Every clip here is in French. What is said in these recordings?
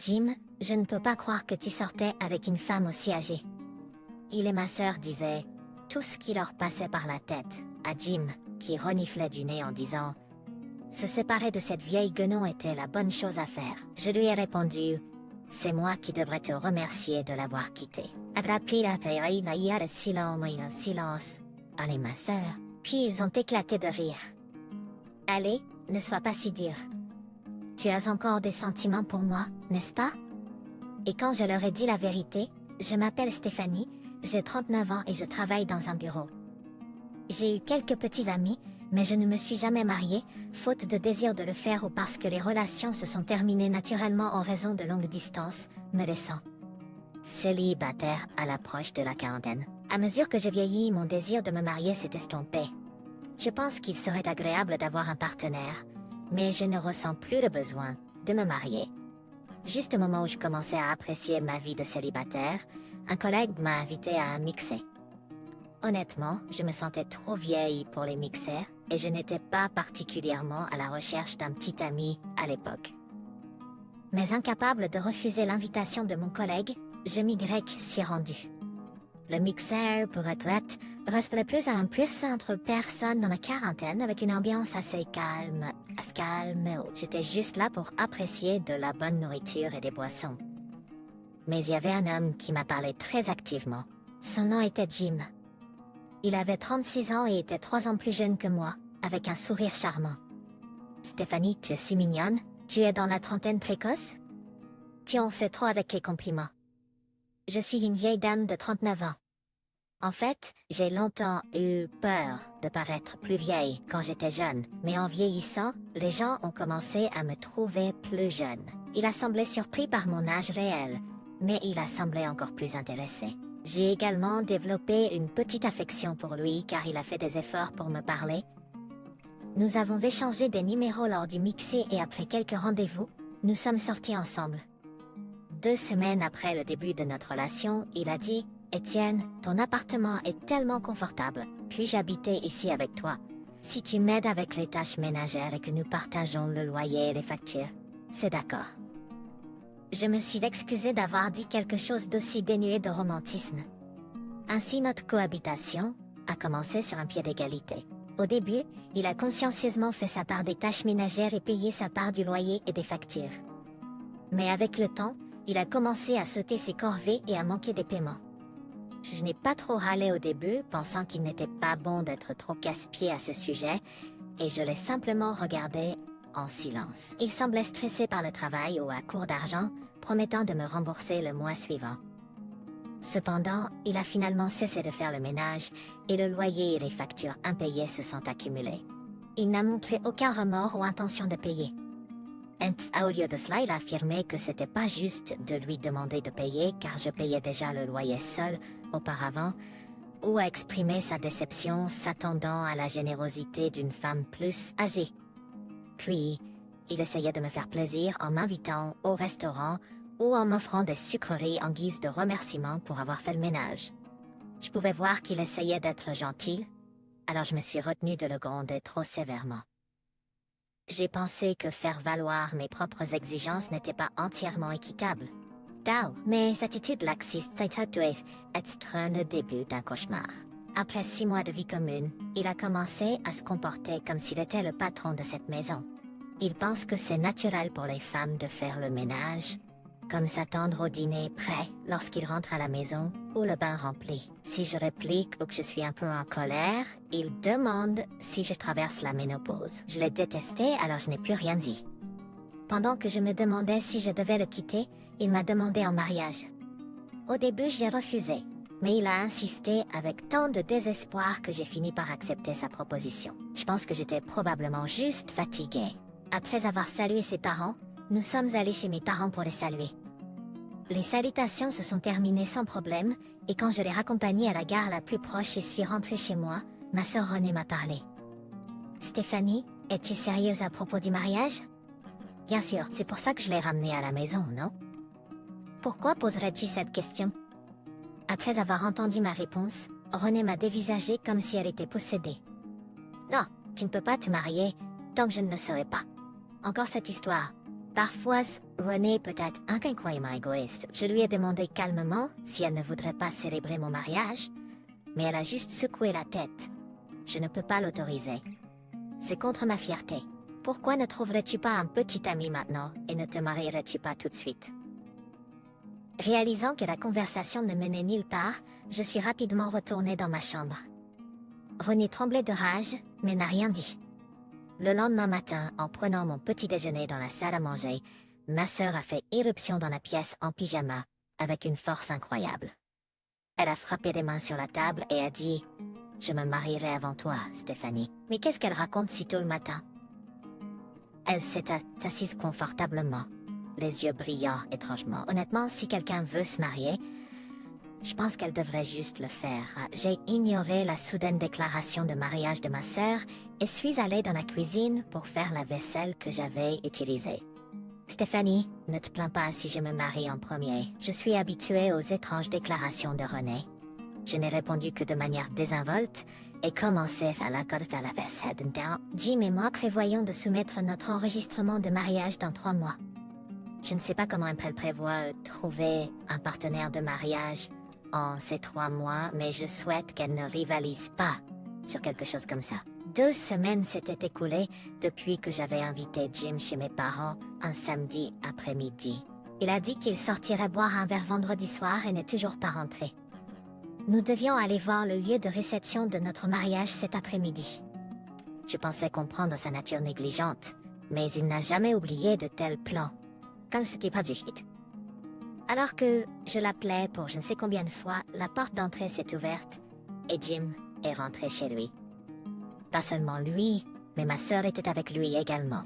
Jim, je ne peux pas croire que tu sortais avec une femme aussi âgée. Il et ma sœur disaient tout ce qui leur passait par la tête à Jim, qui reniflait du nez en disant « Se séparer de cette vieille guenon était la bonne chose à faire. » Je lui ai répondu « C'est moi qui devrais te remercier de l'avoir quitté. » Silence. Allez ma sœur. Puis ils ont éclaté de rire. « Allez, ne sois pas si dur. Tu as encore des sentiments pour moi, n'est-ce pas? » Et quand je leur ai dit la vérité, je m'appelle Stéphanie, j'ai 39 ans et je travaille dans un bureau. J'ai eu quelques petits amis, mais je ne me suis jamais mariée, faute de désir de le faire ou parce que les relations se sont terminées naturellement en raison de longues distances, me laissant célibataire à l'approche de la quarantaine. À mesure que j'ai vieilli, mon désir de me marier s'est estompé. Je pense qu'il serait agréable d'avoir un partenaire, mais je ne ressens plus le besoin de me marier. Juste au moment où je commençais à apprécier ma vie de célibataire, un collègue m'a invité à mixer. Honnêtement, je me sentais trop vieille pour les mixeurs et je n'étais pas particulièrement à la recherche d'un petit ami à l'époque. Mais incapable de refuser l'invitation de mon collègue, je m'y suis rendue. Le mixeur, pour être honnête, ressemblait plus à un pur sang entre personnes dans la quarantaine avec une ambiance assez calme. J'étais juste là pour apprécier de la bonne nourriture et des boissons. Mais il y avait un homme qui m'a parlé très activement. Son nom était Jim. Il avait 36 ans et était 3 ans plus jeune que moi, avec un sourire charmant. « Stéphanie, tu es si mignonne. Tu es dans la trentaine précoce? Tu en fais trop avec les compliments. Je suis une vieille dame de 39 ans. En fait, j'ai longtemps eu peur de paraître plus vieille quand j'étais jeune, mais en vieillissant, les gens ont commencé à me trouver plus jeune. Il a semblé surpris par mon âge réel, mais il a semblé encore plus intéressé. J'ai également développé une petite affection pour lui car il a fait des efforts pour me parler. Nous avons échangé des numéros lors du mixé et après quelques rendez-vous, nous sommes sortis ensemble. 2 semaines après le début de notre relation, il a dit « Étienne, ton appartement est tellement confortable, puis-je habiter ici avec toi? Si tu m'aides avec les tâches ménagères et que nous partageons le loyer et les factures, c'est d'accord. » Je me suis excusée d'avoir dit quelque chose d'aussi dénué de romantisme. Ainsi notre cohabitation a commencé sur un pied d'égalité. Au début, il a consciencieusement fait sa part des tâches ménagères et payé sa part du loyer et des factures. Mais avec le temps, il a commencé à sauter ses corvées et à manquer des paiements. Je n'ai pas trop râlé au début, pensant qu'il n'était pas bon d'être trop casse-pied à ce sujet, et je l'ai simplement regardé en silence. Il semblait stressé par le travail ou à court d'argent, promettant de me rembourser le mois suivant. Cependant, il a finalement cessé de faire le ménage, et le loyer et les factures impayées se sont accumulées. Il n'a montré aucun remords ou intention de payer. Au lieu de cela, il a affirmé que c'était pas juste de lui demander de payer car je payais déjà le loyer seul auparavant, ou a exprimé sa déception s'attendant à la générosité d'une femme plus âgée. Puis, il essayait de me faire plaisir en m'invitant au restaurant ou en m'offrant des sucreries en guise de remerciement pour avoir fait le ménage. Je pouvais voir qu'il essayait d'être gentil, alors je me suis retenue de le gronder trop sévèrement. J'ai pensé que faire valoir mes propres exigences n'était pas entièrement équitable. Mes attitudes laxistes étaient le début d'un cauchemar. Après 6 mois de vie commune, il a commencé à se comporter comme s'il était le patron de cette maison. Il pense que c'est naturel pour les femmes de faire le ménage, comme s'attendre au dîner prêt lorsqu'il rentre à la maison ou le bain rempli. Si je réplique ou que je suis un peu en colère, il demande si je traverse la ménopause. Je l'ai détesté, alors je n'ai plus rien dit. Pendant que je me demandais si je devais le quitter, il m'a demandé en mariage. Au début, j'ai refusé, mais il a insisté avec tant de désespoir que j'ai fini par accepter sa proposition. Je pense que j'étais probablement juste fatiguée. Après avoir salué ses parents, nous sommes allés chez mes parents pour les saluer. Les salutations se sont terminées sans problème, et quand je l'ai raccompagné à la gare la plus proche et suis rentrée chez moi, ma sœur Renée m'a parlé. « Stéphanie, es-tu sérieuse à propos du mariage? » Bien sûr, c'est pour ça que je l'ai ramenée à la maison, non? Pourquoi poserais-tu cette question? Après avoir entendu ma réponse, Renée m'a dévisagée comme si elle était possédée. « Non, tu ne peux pas te marier, tant que je ne le saurai pas. Encore cette histoire. Parfois, René peut être incroyablement égoïste. Je lui ai demandé calmement si elle ne voudrait pas célébrer mon mariage, mais elle a juste secoué la tête. Je ne peux pas l'autoriser. C'est contre ma fierté. Pourquoi ne trouverais-tu pas un petit ami maintenant et ne te marierais-tu pas tout de suite? Réalisant que la conversation ne menait nulle part, je suis rapidement retournée dans ma chambre. René tremblait de rage, mais n'a rien dit. Le lendemain matin, en prenant mon petit déjeuner dans la salle à manger, ma sœur a fait irruption dans la pièce en pyjama, avec une force incroyable. Elle a frappé des mains sur la table et a dit « Je me marierai avant toi, Stéphanie. » Mais qu'est-ce qu'elle raconte si tôt le matin? Elle s'est assise confortablement, les yeux brillants étrangement. Honnêtement, si quelqu'un veut se marier, je pense qu'elle devrait juste le faire. J'ai ignoré la soudaine déclaration de mariage de ma sœur et suis allée dans la cuisine pour faire la vaisselle que j'avais utilisée. Stéphanie, ne te plains pas si je me marie en premier. Je suis habituée aux étranges déclarations de René. Je n'ai répondu que de manière désinvolte et commencé à faire la vaisselle. Jim et moi prévoyons de soumettre notre enregistrement de mariage dans 3 mois. Je ne sais pas comment elle prévoit trouver un partenaire de mariage en ces 3 mois, mais je souhaite qu'elle ne rivalise pas sur quelque chose comme ça. 2 semaines s'étaient écoulées depuis que j'avais invité Jim chez mes parents un samedi après-midi. Il a dit qu'il sortirait boire un verre vendredi soir et n'est toujours pas rentré. Nous devions aller voir le lieu de réception de notre mariage cet après-midi. Je pensais comprendre sa nature négligente, mais il n'a jamais oublié de tels plans. Comme c'était pas du shit. Alors que je l'appelais pour je ne sais combien de fois, la porte d'entrée s'est ouverte et Jim est rentré chez lui. Pas seulement lui, mais ma sœur était avec lui également.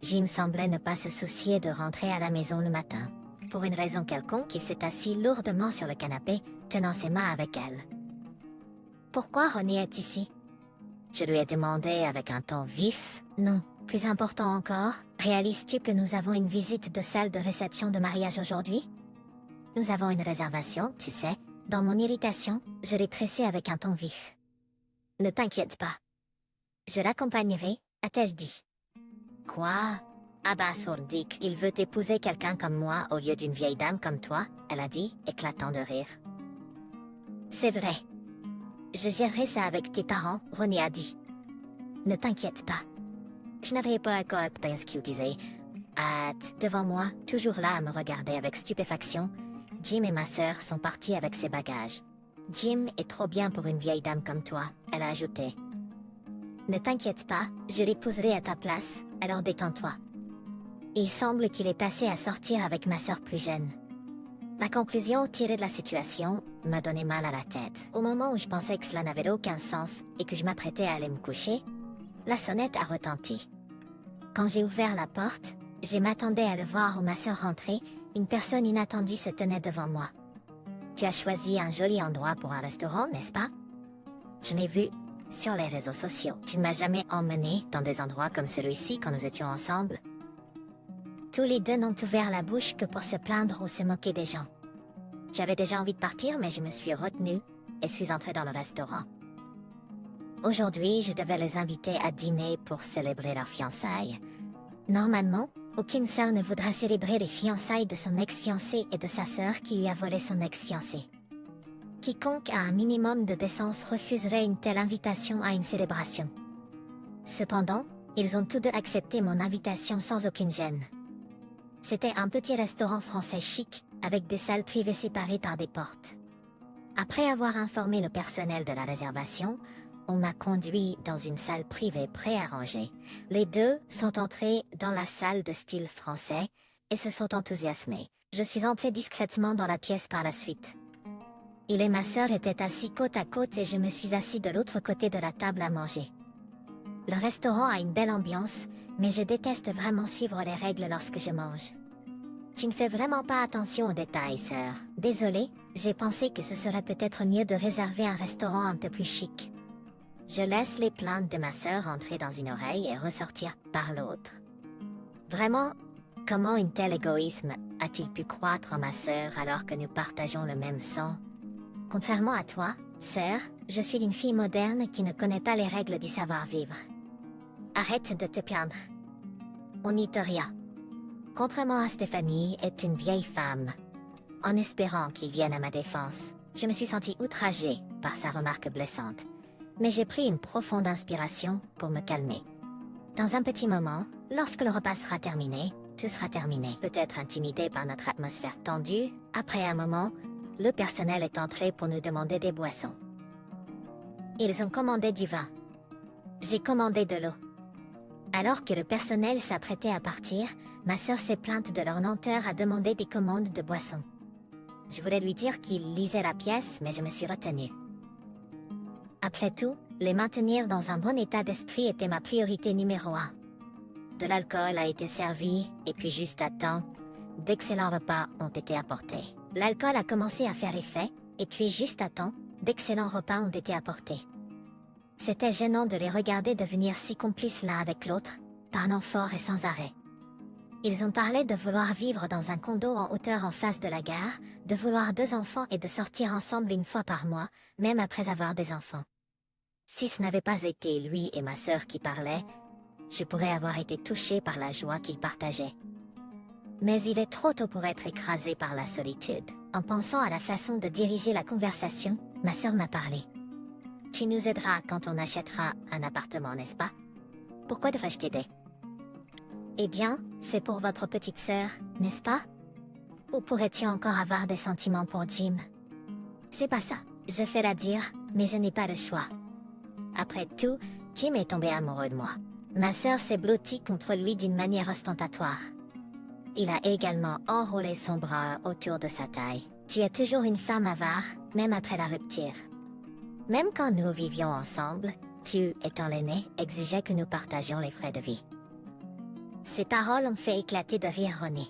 Jim semblait ne pas se soucier de rentrer à la maison le matin. Pour une raison quelconque, il s'est assis lourdement sur le canapé, tenant ses mains avec elle. Pourquoi René est ici? Je lui ai demandé avec un ton vif. Non, plus important encore, réalises-tu que nous avons une visite de salle de réception de mariage aujourd'hui? Nous avons une réservation, tu sais. Dans mon irritation, je l'ai pressé avec un ton vif. Ne t'inquiète pas. Je l'accompagnerai, a-t-elle dit. Quoi? Abasourdique, il veut épouser quelqu'un comme moi au lieu d'une vieille dame comme toi, elle a dit, éclatant de rire. C'est vrai. Je gérerai ça avec tes parents, René a dit. Ne t'inquiète pas. Je n'avais pas encore écouté ce qu'il disait. Devant moi, toujours là à me regarder avec stupéfaction, Jim et ma sœur sont partis avec ses bagages. Jim est trop bien pour une vieille dame comme toi, elle a ajouté. Ne t'inquiète pas, je l'épouserai à ta place, alors détends-toi. Il semble qu'il est assez à sortir avec ma sœur plus jeune. La conclusion tirée de la situation m'a donné mal à la tête. Au moment où je pensais que cela n'avait aucun sens et que je m'apprêtais à aller me coucher, la sonnette a retenti. Quand j'ai ouvert la porte, je m'attendais à le voir où ma sœur rentrait, une personne inattendue se tenait devant moi. Tu as choisi un joli endroit pour un restaurant, n'est-ce pas? Je l'ai vu sur les réseaux sociaux. Tu ne m'as jamais emmené dans des endroits comme celui-ci quand nous étions ensemble. Tous les deux n'ont ouvert la bouche que pour se plaindre ou se moquer des gens. J'avais déjà envie de partir, mais je me suis retenue et suis entrée dans le restaurant. Aujourd'hui, je devais les inviter à dîner pour célébrer leur fiançailles. Normalement, aucune sœur ne voudra célébrer les fiançailles de son ex-fiancé et de sa sœur qui lui a volé son ex-fiancé. Quiconque a un minimum de décence refuserait une telle invitation à une célébration. Cependant, ils ont tous deux accepté mon invitation sans aucune gêne. C'était un petit restaurant français chic, avec des salles privées séparées par des portes. Après avoir informé le personnel de la réservation, on m'a conduit dans une salle privée préarrangée. Les deux sont entrés dans la salle de style français et se sont enthousiasmés. Je suis entrée discrètement dans la pièce par la suite. Il et ma sœur étaient assis côte à côte et je me suis assis de l'autre côté de la table à manger. Le restaurant a une belle ambiance, mais je déteste vraiment suivre les règles lorsque je mange. Tu ne fais vraiment pas attention aux détails, sœur. Désolée, j'ai pensé que ce serait peut-être mieux de réserver un restaurant un peu plus chic. Je laisse les plaintes de ma sœur entrer dans une oreille et ressortir par l'autre. Vraiment, comment un tel égoïsme a-t-il pu croître en ma sœur alors que nous partageons le même sang? Contrairement à toi, sœur, je suis une fille moderne qui ne connaît pas les règles du savoir-vivre. Arrête de te plaindre. On n'y te rien. contrairement à Stéphanie, est une vieille femme. En espérant qu'il vienne à ma défense, je me suis sentie outragée par sa remarque blessante. Mais j'ai pris une profonde inspiration pour me calmer. Dans un petit moment, lorsque le repas sera terminé, tout sera terminé. Peut-être intimidé par notre atmosphère tendue, après un moment, le personnel est entré pour nous demander des boissons. Ils ont commandé du vin. J'ai commandé de l'eau. Alors que le personnel s'apprêtait à partir, ma sœur s'est plainte de leur lenteur à demander des commandes de boissons. Je voulais lui dire qu'il lisait la pièce, mais je me suis retenue. Après tout, les maintenir dans un bon état d'esprit était ma priorité numéro 1. De l'alcool a été servi, et puis juste à temps, d'excellents repas ont été apportés. L'alcool a commencé à faire effet, et puis juste à temps, d'excellents repas ont été apportés. C'était gênant de les regarder devenir si complices l'un avec l'autre, parlant fort et sans arrêt. Ils ont parlé de vouloir vivre dans un condo en hauteur en face de la gare, de vouloir 2 enfants et de sortir ensemble une fois par mois, même après avoir des enfants. Si ce n'avait pas été lui et ma sœur qui parlaient, je pourrais avoir été touchée par la joie qu'ils partageaient. Mais il est trop tôt pour être écrasé par la solitude. En pensant à la façon de diriger la conversation, ma sœur m'a parlé. « Tu nous aideras quand on achètera un appartement, n'est-ce pas? Pourquoi devrais-je t'aider? » Eh bien, c'est pour votre petite sœur, n'est-ce pas? Ou pourrais-tu encore avoir des sentiments pour Jim? C'est pas ça. Je fais la dire, mais je n'ai pas le choix. Après tout, Jim est tombé amoureux de moi. Ma sœur s'est blottie contre lui d'une manière ostentatoire. Il a également enroulé son bras autour de sa taille. Tu es toujours une femme avare, même après la rupture. Même quand nous vivions ensemble, tu, étant l'aîné, exigeais que nous partagions les frais de vie. Ces paroles ont fait éclater de rire René.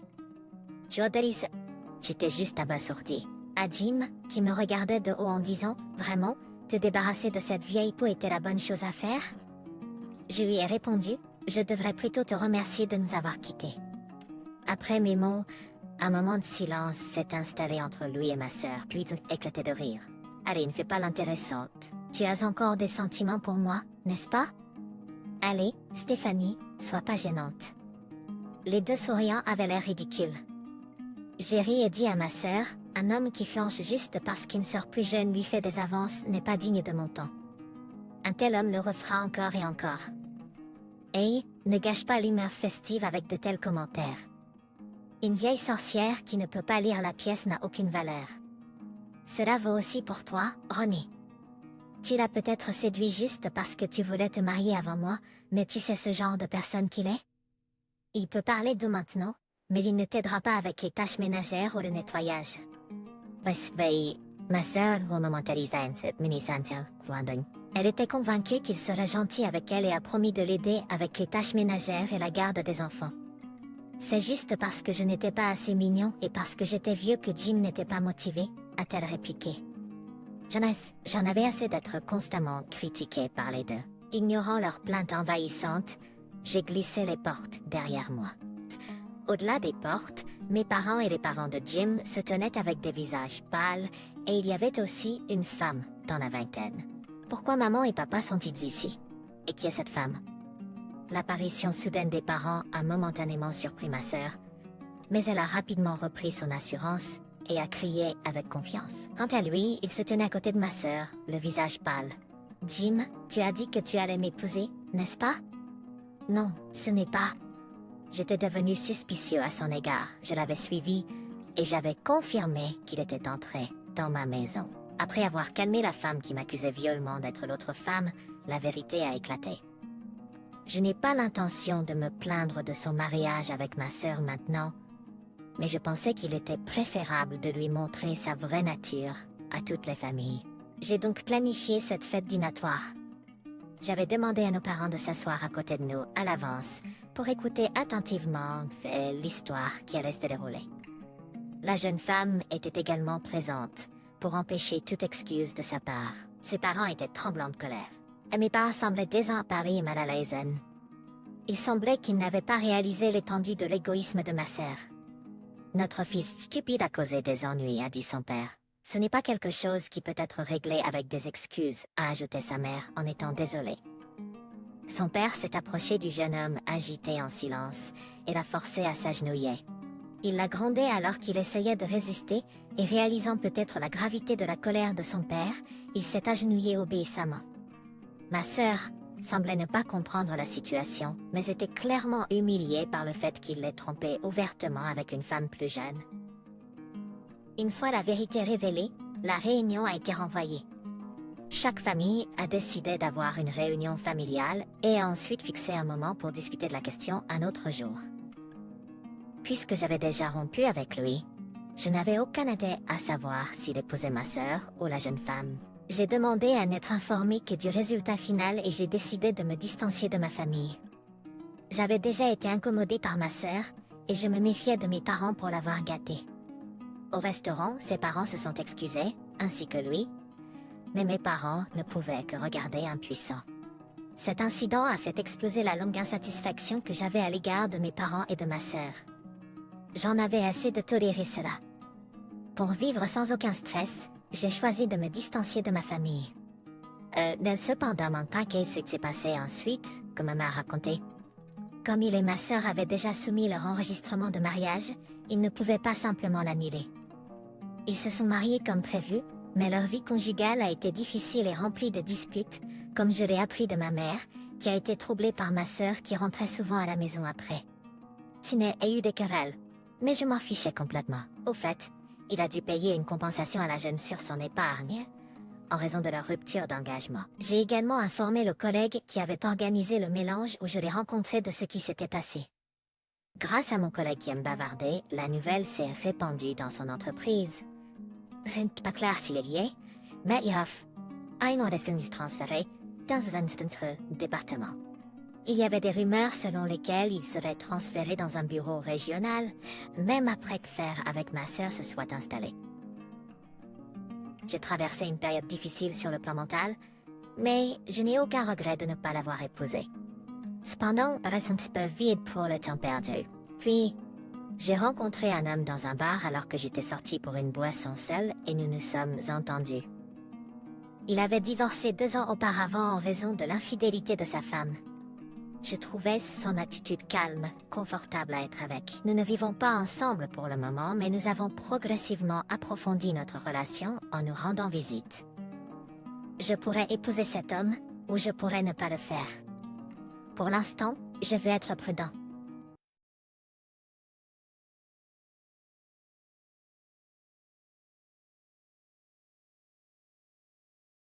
J'étais juste abasourdi. À Jim, qui me regardait de haut en disant « Vraiment, te débarrasser de cette vieille peau était la bonne chose à faire ?» Je lui ai répondu « Je devrais plutôt te remercier de nous avoir quittés. » Après mes mots, un moment de silence s'est installé entre lui et ma sœur, puis ils ont éclaté de rire. « Allez, ne fais pas l'intéressante. Tu as encore des sentiments pour moi, n'est-ce pas? Allez, Stéphanie, sois pas gênante. » Les 2 souriants avaient l'air ridicules. J'ai ri et dit à ma sœur, un homme qui flanche juste parce qu'une sœur plus jeune lui fait des avances n'est pas digne de mon temps. Un tel homme le refera encore et encore. Hey, ne gâche pas l'humeur festive avec de tels commentaires. Une vieille sorcière qui ne peut pas lire la pièce n'a aucune valeur. Cela vaut aussi pour toi, René. Tu l'as peut-être séduit juste parce que tu voulais te marier avant moi, mais tu sais ce genre de personne qu'il est? Il peut parler d'où maintenant, mais il ne t'aidera pas avec les tâches ménagères ou le nettoyage. Ma sœur, elle était convaincue qu'il serait gentil avec elle et a promis de l'aider avec les tâches ménagères et la garde des enfants. C'est juste parce que je n'étais pas assez mignon et parce que j'étais vieux que Jim n'était pas motivé, a-t-elle répliqué. J'en avais assez d'être constamment critiquée par les 2. Ignorant leurs plaintes envahissantes, j'ai glissé les portes derrière moi. Au-delà des portes, mes parents et les parents de Jim se tenaient avec des visages pâles, et il y avait aussi une femme dans la vingtaine. Pourquoi maman et papa sont-ils ici? Et qui est cette femme? L'apparition soudaine des parents a momentanément surpris ma sœur, mais elle a rapidement repris son assurance et a crié avec confiance. Quant à lui, il se tenait à côté de ma sœur, le visage pâle. « Jim, tu as dit que tu allais m'épouser, n'est-ce pas? » « Non, ce n'est pas. » J'étais devenu suspicieux à son égard. Je l'avais suivi et j'avais confirmé qu'il était entré dans ma maison. Après avoir calmé la femme qui m'accusait violemment d'être l'autre femme, la vérité a éclaté. Je n'ai pas l'intention de me plaindre de son mariage avec ma sœur maintenant, mais je pensais qu'il était préférable de lui montrer sa vraie nature à toutes les familles. J'ai donc planifié cette fête dînatoire. J'avais demandé à nos parents de s'asseoir à côté de nous à l'avance pour écouter attentivement l'histoire qui allait se dérouler. La jeune femme était également présente pour empêcher toute excuse de sa part. Ses parents étaient tremblants de colère. Et mes parents semblaient désemparés et mal à l'aise. Il semblait qu'ils n'avaient pas réalisé l'étendue de l'égoïsme de ma sœur. Notre fils stupide a causé des ennuis, a dit son père. Ce n'est pas quelque chose qui peut être réglé avec des excuses, a ajouté sa mère en étant désolée. Son père s'est approché du jeune homme agité en silence, et la forçait à s'agenouiller. Il la grondait alors qu'il essayait de résister, et réalisant peut-être la gravité de la colère de son père, il s'est agenouillé obéissamment. Ma sœur semblait ne pas comprendre la situation, mais était clairement humiliée par le fait qu'il l'ait trompée ouvertement avec une femme plus jeune. Une fois la vérité révélée, la réunion a été renvoyée. Chaque famille a décidé d'avoir une réunion familiale et a ensuite fixé un moment pour discuter de la question un autre jour. Puisque j'avais déjà rompu avec lui, je n'avais aucun intérêt à savoir s'il épousait ma sœur ou la jeune femme. J'ai demandé à n'être informé que du résultat final et j'ai décidé de me distancier de ma famille. J'avais déjà été incommodée par ma sœur et je me méfiais de mes parents pour l'avoir gâtée. Au restaurant, ses parents se sont excusés, ainsi que lui, mais mes parents ne pouvaient que regarder impuissants. Cet incident a fait exploser la longue insatisfaction que j'avais à l'égard de mes parents et de ma sœur. J'en avais assez de tolérer cela. Pour vivre sans aucun stress, j'ai choisi de me distancier de ma famille. N'est cependant manqué ce qui s'est passé ensuite, comme ma mère a raconté. Comme il et ma sœur avaient déjà soumis leur enregistrement de mariage, ils ne pouvaient pas simplement l'annuler. Ils se sont mariés comme prévu, mais leur vie conjugale a été difficile et remplie de disputes, comme je l'ai appris de ma mère, qui a été troublée par ma sœur qui rentrait souvent à la maison après. Tiné a eu des querelles, mais je m'en fichais complètement. Au fait, il a dû payer une compensation à la jeune sur son épargne, en raison de leur rupture d'engagement. J'ai également informé le collègue qui avait organisé le mélange où je l'ai rencontré de ce qui s'était passé. Grâce à mon collègue qui aime bavarder, la nouvelle s'est répandue dans son entreprise. Ce n'est pas clair s'il est lié, mais il y a un ordre transféré dans un autre département. Il y avait des rumeurs selon lesquelles il serait transféré dans un bureau régional, même après que Faire avec ma sœur se soit installé. J'ai traversé une période difficile sur le plan mental, mais je n'ai aucun regret de ne pas l'avoir épousé. Cependant, il reste un petit peu vide pour le temps perdu. Puis, j'ai rencontré un homme dans un bar alors que j'étais sortie pour une boisson seule et nous nous sommes entendus. Il avait divorcé 2 ans auparavant en raison de l'infidélité de sa femme. Je trouvais son attitude calme, confortable à être avec. Nous ne vivons pas ensemble pour le moment, mais nous avons progressivement approfondi notre relation en nous rendant visite. Je pourrais épouser cet homme, ou je pourrais ne pas le faire. Pour l'instant, je vais être prudent.